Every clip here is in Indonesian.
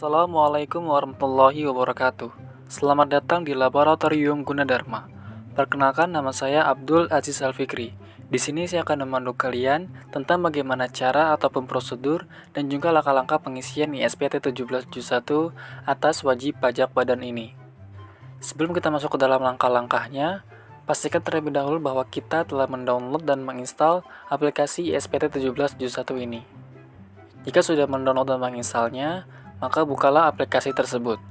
Assalamualaikum warahmatullahi wabarakatuh. Selamat datang di Laboratorium Gunadarma. Perkenalkan, nama saya Abdul Aziz Alfikri. Di sini saya akan memandu kalian tentang bagaimana cara ataupun prosedur dan juga langkah-langkah pengisian ISPT 1771 atas wajib pajak badan ini. Sebelum kita masuk ke dalam langkah-langkahnya, pastikan terlebih dahulu bahwa kita telah mendownload dan menginstal aplikasi ISPT 1771 ini. Jika sudah mendownload dan menginstalnya, maka bukalah aplikasi tersebut.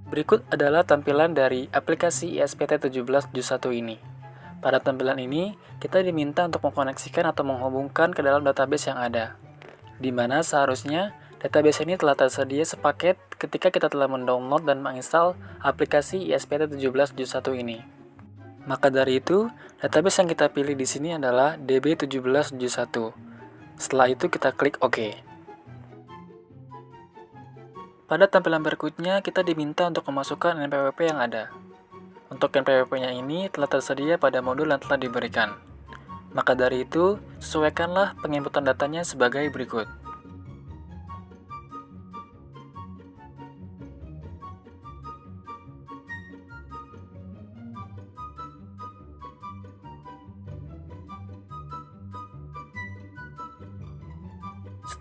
Berikut adalah tampilan dari aplikasi ISPT 1771 ini. Pada tampilan ini, kita diminta untuk mengkoneksikan atau menghubungkan ke dalam database yang ada, di mana seharusnya database ini telah tersedia sepaket ketika kita telah mendownload dan menginstal aplikasi ISPT 1771 ini. Maka dari itu, database yang kita pilih di sini adalah DB1771. Setelah itu kita klik OK. Pada tampilan berikutnya, kita diminta untuk memasukkan NPWP yang ada. Untuk NPWP-nya ini telah tersedia pada modul yang telah diberikan. Maka dari itu, sesuaikanlah penginputan datanya sebagai berikut.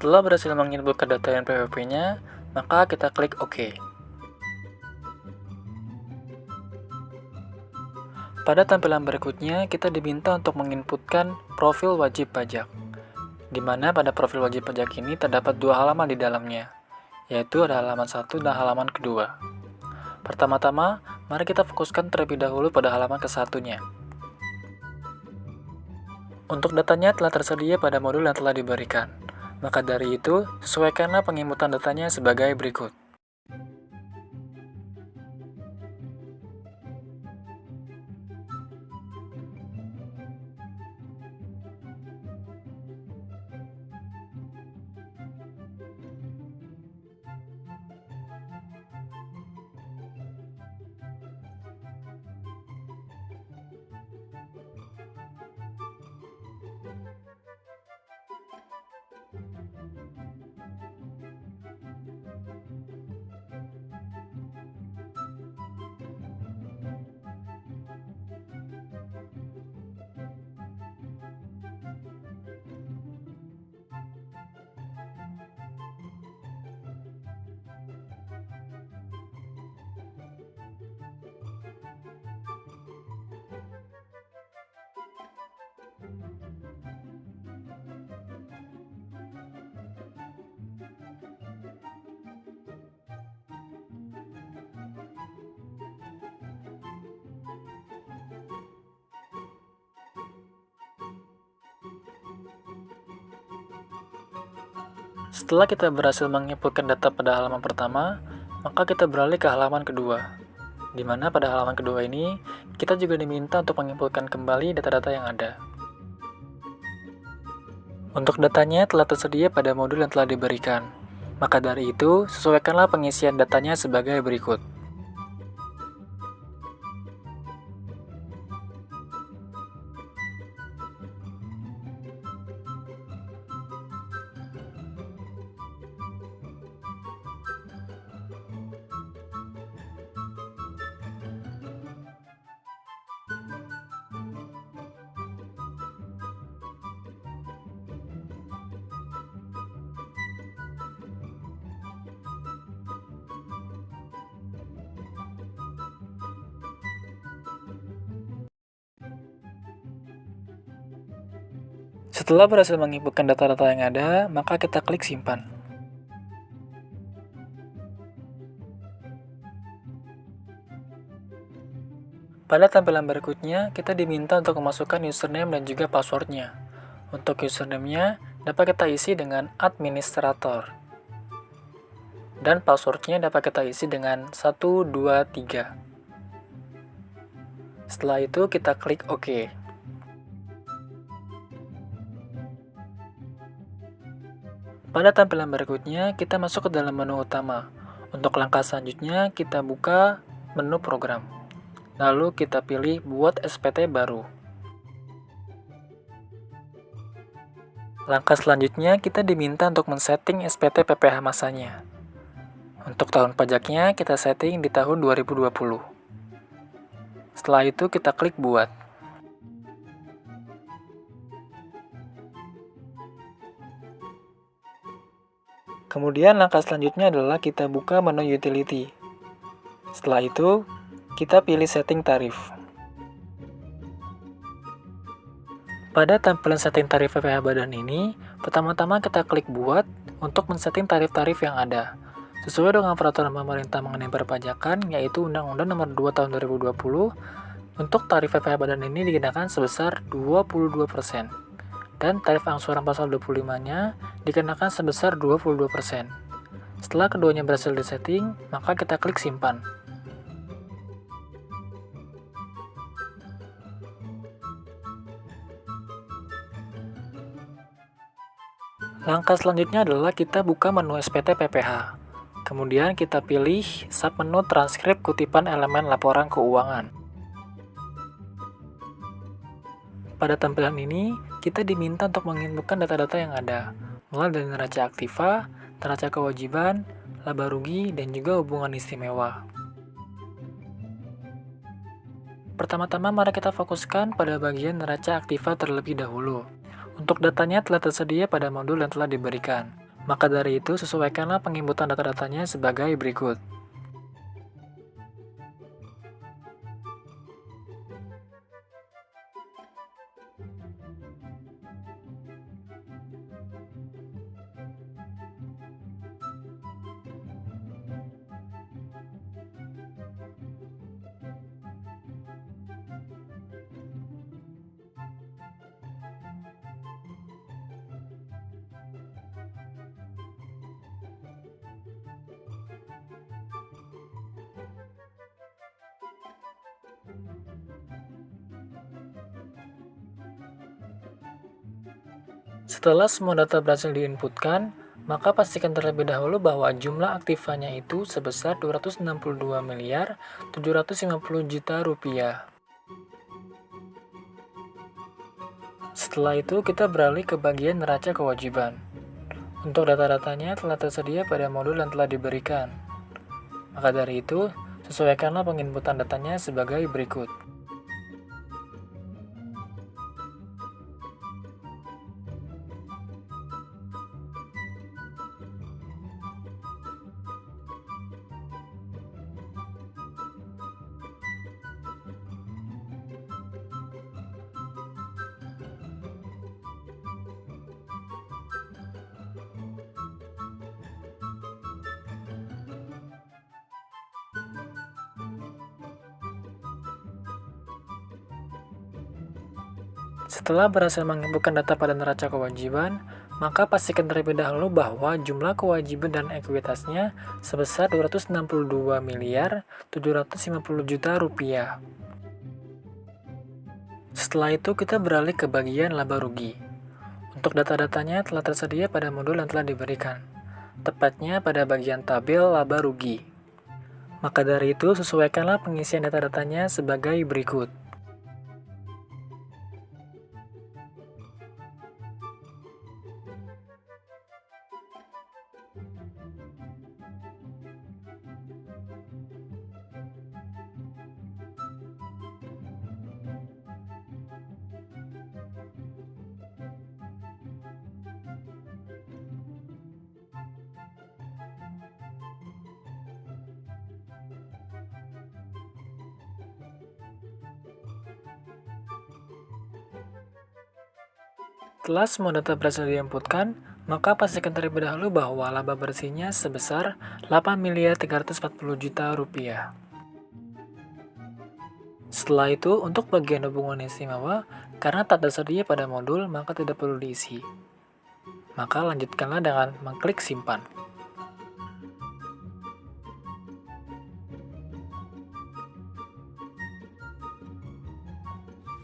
Setelah berhasil menginputkan data NPWP-nya, maka kita klik OK. Pada tampilan berikutnya, kita diminta untuk menginputkan profil wajib pajak, di mana pada profil wajib pajak ini terdapat dua halaman di dalamnya, yaitu ada halaman 1 dan halaman kedua. Pertama-tama, mari kita fokuskan terlebih dahulu pada halaman ke-1-nya. Untuk datanya telah tersedia pada modul yang telah diberikan. Maka dari itu, sesuaikanlah penginputan datanya sebagai berikut. Setelah kita berhasil menginputkan data pada halaman pertama, maka kita beralih ke halaman kedua, di mana pada halaman kedua ini, kita juga diminta untuk menginputkan kembali data-data yang ada. Untuk datanya telah tersedia pada modul yang telah diberikan. Maka dari itu, sesuaikanlah pengisian datanya sebagai berikut. Setelah berhasil menginputkan data-data yang ada, maka kita klik simpan. Pada tampilan berikutnya, kita diminta untuk memasukkan username dan juga passwordnya. Untuk username-nya, dapat kita isi dengan administrator. Dan passwordnya dapat kita isi dengan 123. Setelah itu, kita klik OK. Pada tampilan berikutnya, kita masuk ke dalam menu utama. Untuk langkah selanjutnya, kita buka menu program. Lalu kita pilih buat SPT baru. Langkah selanjutnya, kita diminta untuk men-setting SPT PPh masanya. Untuk tahun pajaknya, kita setting di tahun 2020. Setelah itu, kita klik buat. Kemudian langkah selanjutnya adalah kita buka menu utility. Setelah itu, kita pilih setting tarif. Pada tampilan setting tarif PPh badan ini, pertama-tama kita klik buat untuk men-setting tarif-tarif yang ada. Sesuai dengan peraturan pemerintah mengenai perpajakan, yaitu Undang-Undang Nomor 2 Tahun 2020, untuk tarif PPh badan ini dikenakan sebesar 22%. Dan tarif angsuran pasal 25-nya dikenakan sebesar 22%. Setelah keduanya berhasil disetting, maka kita klik simpan. Langkah selanjutnya adalah kita buka menu SPT PPh. Kemudian kita pilih submenu transkrip kutipan elemen laporan keuangan. Pada tampilan ini, kita diminta untuk menginputkan data-data yang ada, mulai dari neraca aktiva, neraca kewajiban, laba rugi, dan juga hubungan istimewa. Pertama-tama mari kita fokuskan pada bagian neraca aktiva terlebih dahulu. Untuk datanya telah tersedia pada modul yang telah diberikan. Maka dari itu, sesuaikanlah penginputan data-datanya sebagai berikut. Setelah semua data berhasil diinputkan, maka pastikan terlebih dahulu bahwa jumlah aktivanya itu sebesar 262 miliar 750 juta rupiah. Setelah itu kita beralih ke bagian neraca kewajiban. Untuk data-datanya telah tersedia pada modul yang telah diberikan. Maka dari itu, sesuaikanlah penginputan datanya sebagai berikut. Setelah berhasil menginputkan data pada neraca kewajiban, maka pastikan terlebih dahulu bahwa jumlah kewajiban dan ekuitasnya sebesar 262 miliar 750 juta rupiah. Setelah itu kita beralih ke bagian laba rugi. Untuk data-datanya telah tersedia pada modul yang telah diberikan, tepatnya pada bagian tabel laba rugi. Maka dari itu, sesuaikanlah pengisian data-datanya sebagai berikut. Setelah semua data berhasil diinputkan, maka pastikan terlebih dahulu bahwa laba bersihnya sebesar 8 miliar 340 juta rupiah. Setelah itu, untuk bagian hubungan istimewa, karena tak tersedia pada modul, maka tidak perlu diisi. Maka lanjutkanlah dengan mengklik simpan.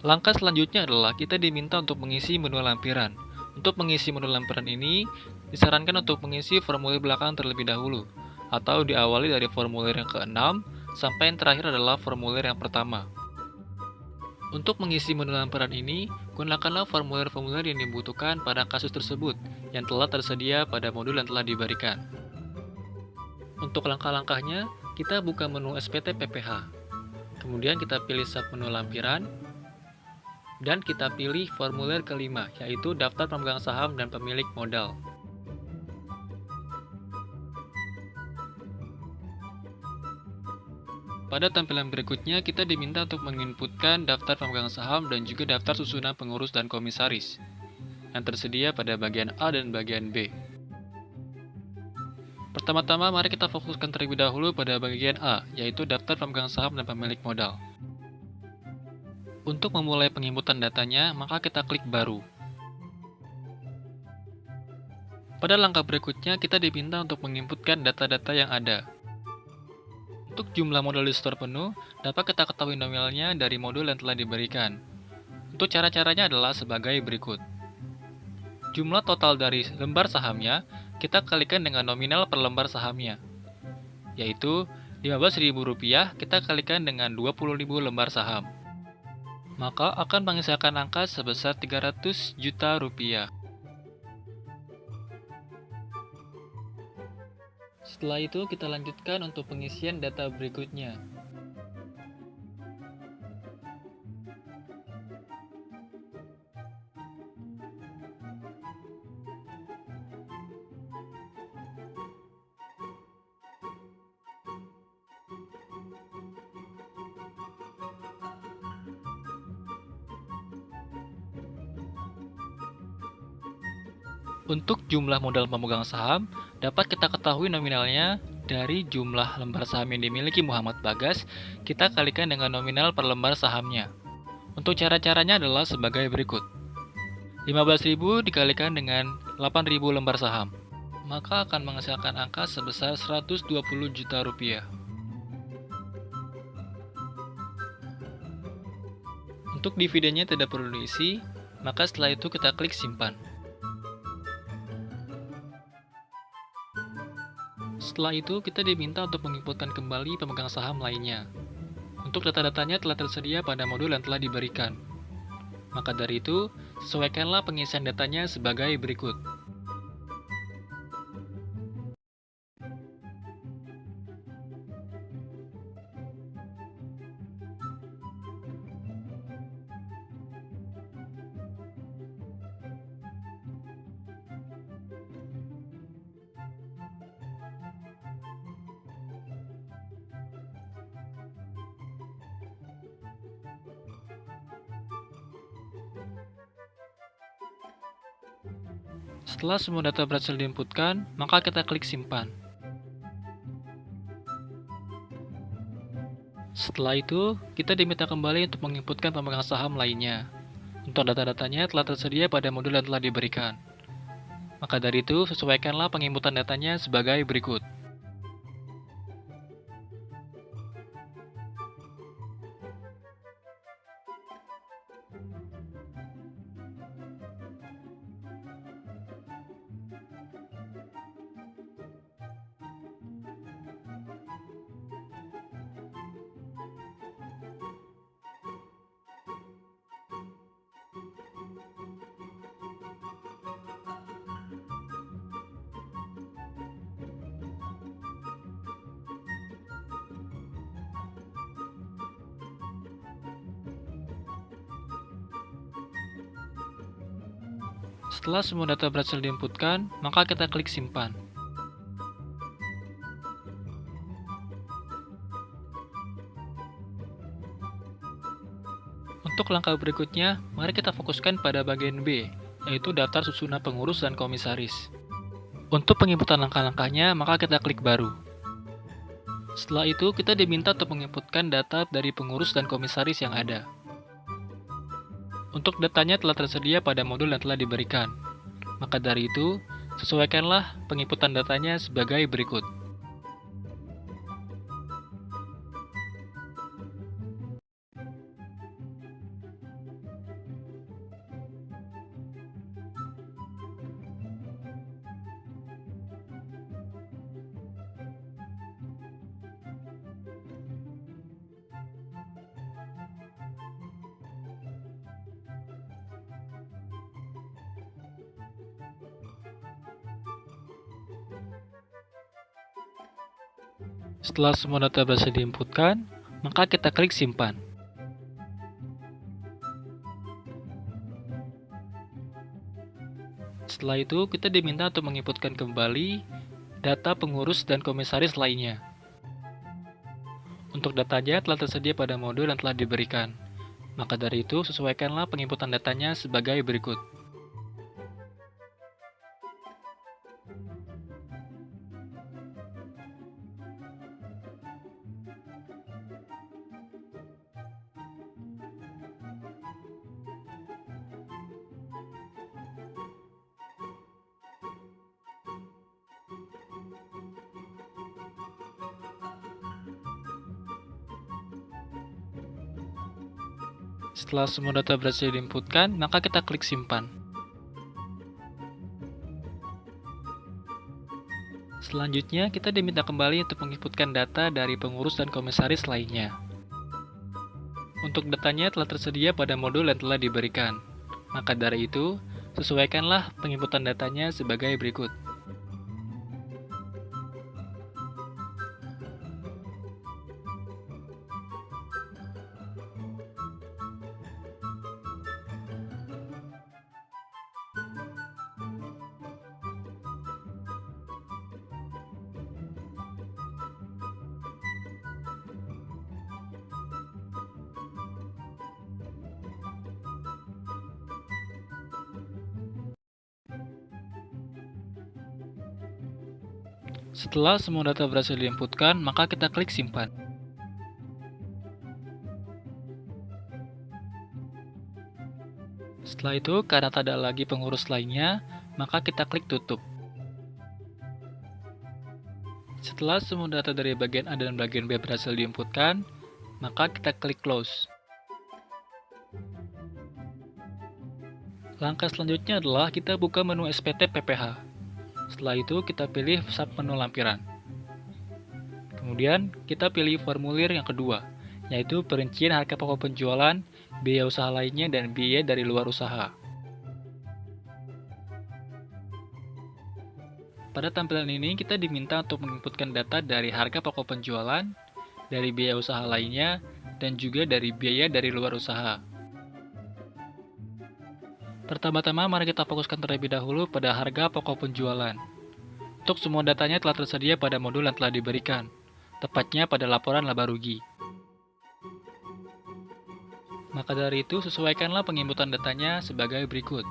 Langkah selanjutnya adalah kita diminta untuk mengisi menu lampiran. Untuk mengisi menu lampiran ini, disarankan untuk mengisi formulir belakang terlebih dahulu, atau diawali dari formulir yang ke-6 sampai yang terakhir adalah formulir yang pertama. Untuk mengisi menu lampiran ini, gunakanlah formulir-formulir yang dibutuhkan pada kasus tersebut yang telah tersedia pada modul yang telah diberikan. Untuk langkah-langkahnya, kita buka menu SPT PPH. Kemudian kita pilih submenu lampiran, dan kita pilih formulir kelima, yaitu daftar pemegang saham dan pemilik modal. Pada tampilan berikutnya, kita diminta untuk menginputkan daftar pemegang saham dan juga daftar susunan pengurus dan komisaris yang tersedia pada bagian A dan bagian B. Pertama-tama, mari kita fokuskan terlebih dahulu pada bagian A, yaitu daftar pemegang saham dan pemilik modal. Untuk memulai penginputan datanya, maka kita klik Baru. Pada langkah berikutnya, kita diminta untuk menginputkan data-data yang ada. Untuk jumlah modal di store penuh, dapat kita ketahui nominalnya dari modul yang telah diberikan. Untuk cara-caranya adalah sebagai berikut. Jumlah total dari lembar sahamnya, kita kalikan dengan nominal per lembar sahamnya, yaitu Rp15.000 kita kalikan dengan 20.000 lembar saham. Maka akan menghasilkan angka sebesar Rp300 juta. Setelah itu, kita lanjutkan untuk pengisian data berikutnya. Untuk jumlah modal pemegang saham, dapat kita ketahui nominalnya dari jumlah lembar saham yang dimiliki Muhammad Bagas, kita kalikan dengan nominal per lembar sahamnya. Untuk cara-caranya adalah sebagai berikut. 15.000 dikalikan dengan 8.000 lembar saham, maka akan menghasilkan angka sebesar Rp120 juta. Untuk dividennya tidak perlu diisi, maka setelah itu kita klik simpan. Setelah itu, kita diminta untuk menginputkan kembali pemegang saham lainnya. Untuk data-datanya telah tersedia pada modul yang telah diberikan. Maka dari itu, sesuaikanlah pengisian datanya sebagai berikut. Setelah semua data berhasil diinputkan, maka kita klik simpan. Setelah itu, kita diminta kembali untuk menginputkan pemegang saham lainnya. Untuk data-datanya telah tersedia pada modul yang telah diberikan. Maka dari itu, sesuaikanlah penginputan datanya sebagai berikut. Setelah semua data berhasil diinputkan, maka kita klik simpan. Untuk langkah berikutnya, mari kita fokuskan pada bagian B, yaitu daftar susunan pengurus dan komisaris. Untuk penginputan langkah-langkahnya, maka kita klik baru. Setelah itu, kita diminta untuk menginputkan data dari pengurus dan komisaris yang ada. Untuk datanya telah tersedia pada modul yang telah diberikan. Maka dari itu, sesuaikanlah penginputan datanya sebagai berikut. Setelah semua data berhasil diinputkan, maka kita klik simpan. Setelah itu, kita diminta untuk menginputkan kembali data pengurus dan komisaris lainnya. Untuk datanya telah tersedia pada modul yang telah diberikan. Maka dari itu, sesuaikanlah penginputan datanya sebagai berikut. Setelah semua data berhasil diinputkan, maka kita klik simpan. Selanjutnya, kita diminta kembali untuk menginputkan data dari pengurus dan komisaris lainnya. Untuk datanya telah tersedia pada modul yang telah diberikan. Maka dari itu, sesuaikanlah penginputan datanya sebagai berikut. Setelah semua data berhasil diinputkan, maka kita klik simpan. Setelah itu, karena tak ada lagi pengurus lainnya, maka kita klik tutup. Setelah semua data dari bagian A dan bagian B berhasil diinputkan, maka kita klik close. Langkah selanjutnya adalah kita buka menu SPT PPH. Setelah itu, kita pilih submenu lampiran. Kemudian, kita pilih formulir yang kedua, yaitu perincian harga pokok penjualan, biaya usaha lainnya, dan biaya dari luar usaha. Pada tampilan ini, kita diminta untuk menginputkan data dari harga pokok penjualan, dari biaya usaha lainnya, dan juga dari biaya dari luar usaha. Pertama-tama, mari kita fokuskan terlebih dahulu pada harga pokok penjualan. Untuk semua datanya telah tersedia pada modul yang telah diberikan, tepatnya pada laporan laba rugi. Maka dari itu, sesuaikanlah penginputan datanya sebagai berikut.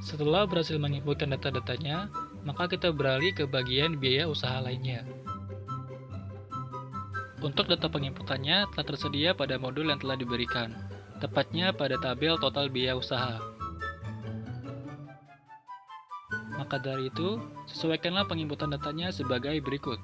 Setelah berhasil menginputkan data-datanya, maka kita beralih ke bagian biaya usaha lainnya. Untuk data penginputannya telah tersedia pada modul yang telah diberikan, tepatnya pada tabel total biaya usaha. Maka dari itu, sesuaikanlah penginputan datanya sebagai berikut.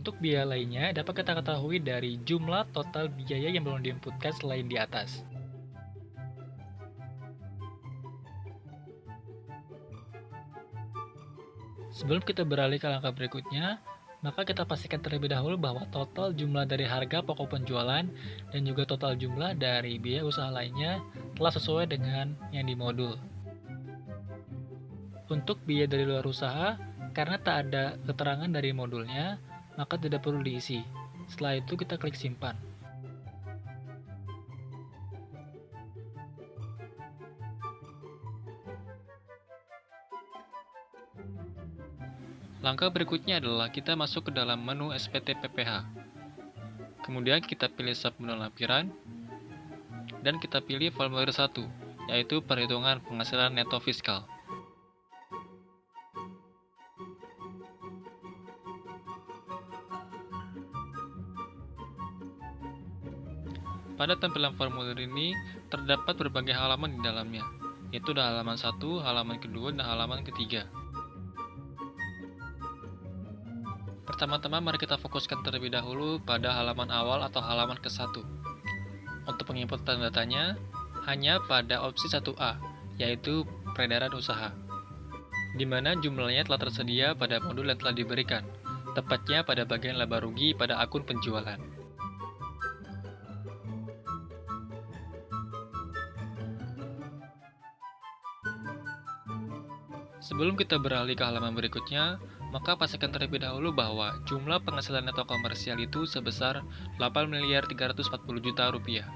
Untuk biaya lainnya dapat kita ketahui dari jumlah total biaya yang belum diinputkan selain di atas. Sebelum kita beralih ke langkah berikutnya, maka kita pastikan terlebih dahulu bahwa total jumlah dari harga pokok penjualan dan juga total jumlah dari biaya usaha lainnya telah sesuai dengan yang di modul. Untuk biaya dari luar usaha, karena tak ada keterangan dari modulnya, maka tidak perlu diisi. Setelah itu kita klik simpan. Langkah berikutnya adalah kita masuk ke dalam menu SPT PPH. Kemudian kita pilih submenu lampiran, dan kita pilih formulir 1, yaitu perhitungan penghasilan neto fiskal. Pada tampilan formulir ini, terdapat berbagai halaman di dalamnya, yaitu ada halaman 1, halaman kedua, dan halaman ketiga. Pertama-tama mari kita fokuskan terlebih dahulu pada halaman awal atau halaman ke-1. Untuk penginputan datanya, hanya pada opsi 1A, yaitu peredaran usaha, di mana jumlahnya telah tersedia pada modul yang telah diberikan, tepatnya pada bagian laba rugi pada akun penjualan. Sebelum kita beralih ke halaman berikutnya, maka pastikan terlebih dahulu bahwa jumlah penghasilan neto komersial itu sebesar 8.340 juta rupiah.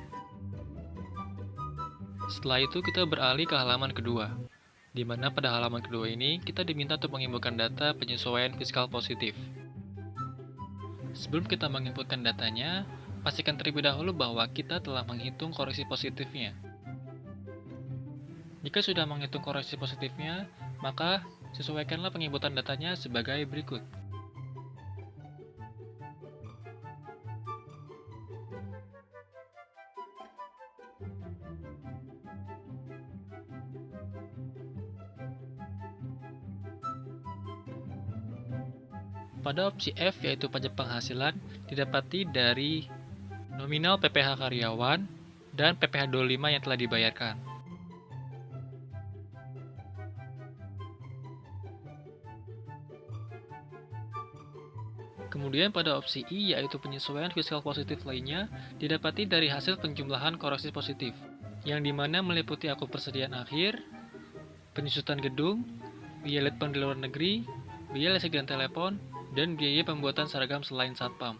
Setelah itu kita beralih ke halaman kedua, di mana pada halaman kedua ini kita diminta untuk menginputkan data penyesuaian fiskal positif. Sebelum kita menginputkan datanya, pastikan terlebih dahulu bahwa kita telah menghitung koreksi positifnya. Jika sudah menghitung koreksi positifnya, maka sesuaikanlah penginputan datanya sebagai berikut. Pada opsi F, yaitu pajak penghasilan, didapati dari nominal PPh karyawan dan PPh 25 yang telah dibayarkan. Kemudian pada opsi I, yaitu penyesuaian fiskal positif lainnya, didapati dari hasil penjumlahan koreksi positif, yang dimana meliputi akun persediaan akhir, penyusutan gedung, biaya litbang di luar negeri, biaya listrik dan telepon, dan biaya pembuatan seragam selain satpam.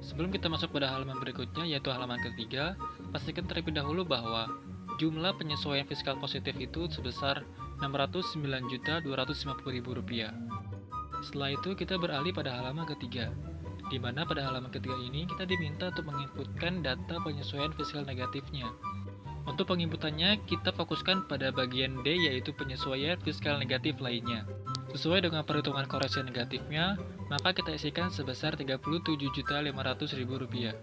Sebelum kita masuk pada halaman berikutnya, yaitu halaman ketiga, pastikan terlebih dahulu bahwa jumlah penyesuaian fiskal positif itu sebesar Rp609.250.000. Setelah itu kita beralih pada halaman ketiga, di mana pada halaman ketiga ini kita diminta untuk menginputkan data penyesuaian fiskal negatifnya. Untuk penginputannya, kita fokuskan pada bagian D, yaitu penyesuaian fiskal negatif lainnya. Sesuai dengan perhitungan koreksi negatifnya, maka kita isikan sebesar Rp37.500.000.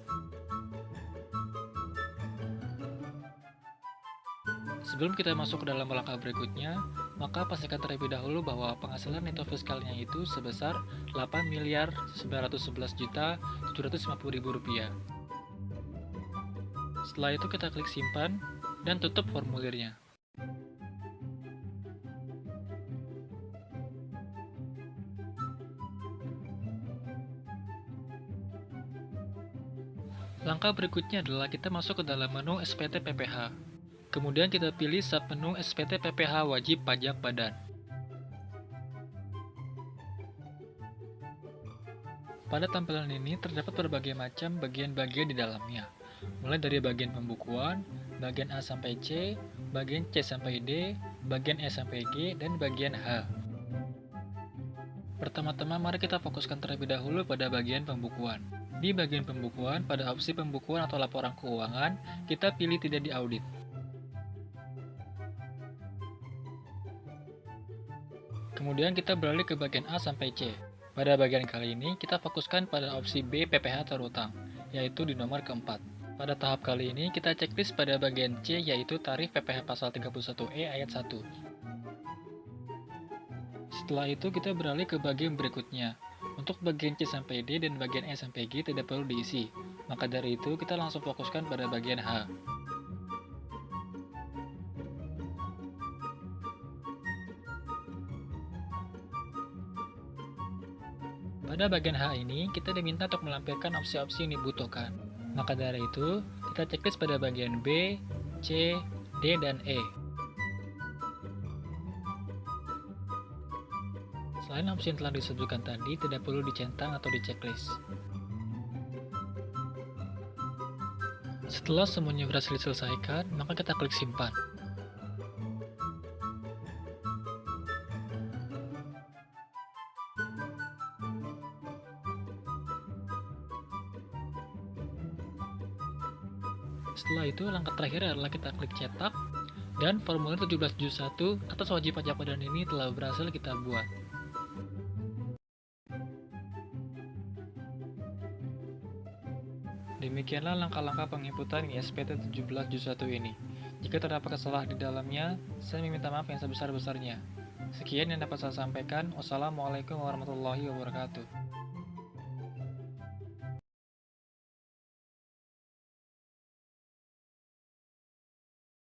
Sebelum kita masuk ke dalam langkah berikutnya, maka pastikan terlebih dahulu bahwa penghasilan neto fiskalnya itu sebesar Rp8.911.750.000. Setelah itu kita klik simpan dan tutup formulirnya. Langkah berikutnya adalah kita masuk ke dalam menu SPT PPh. Kemudian kita pilih submenu SPT PPh Wajib Pajak Badan. Pada tampilan ini terdapat berbagai macam bagian-bagian di dalamnya, mulai dari bagian pembukuan, bagian A sampai C, bagian C sampai D, bagian E sampai G, dan bagian H. Pertama-tama mari kita fokuskan terlebih dahulu pada bagian pembukuan. Di bagian pembukuan, pada opsi pembukuan atau laporan keuangan, kita pilih tidak diaudit. Kemudian kita beralih ke bagian A sampai C. Pada bagian kali ini, kita fokuskan pada opsi B PPh terutang, yaitu di nomor keempat. Pada tahap kali ini, kita checklist pada bagian C, yaitu tarif PPh pasal 31E ayat 1. Setelah itu, kita beralih ke bagian berikutnya. Untuk bagian C sampai D dan bagian E sampai G tidak perlu diisi. Maka dari itu, kita langsung fokuskan pada bagian H. Pada bagian H ini, kita diminta untuk melampirkan opsi-opsi yang dibutuhkan. Maka dari itu, kita checklist pada bagian B, C, D, dan E. Selain opsi yang telah disebutkan tadi, tidak perlu dicentang atau di-checklist. Setelah semuanya berhasil diselesaikan, maka kita klik simpan. Setelah itu, langkah terakhir adalah kita klik cetak, dan formulir 1771 atas wajib pajak badan ini telah berhasil kita buat. Demikianlah langkah-langkah penginputan ISPT 17 Juz 1 ini. Jika terdapat kesalahan di dalamnya, saya meminta maaf yang sebesar-besarnya. Sekian yang dapat saya sampaikan. Wassalamualaikum warahmatullahi wabarakatuh.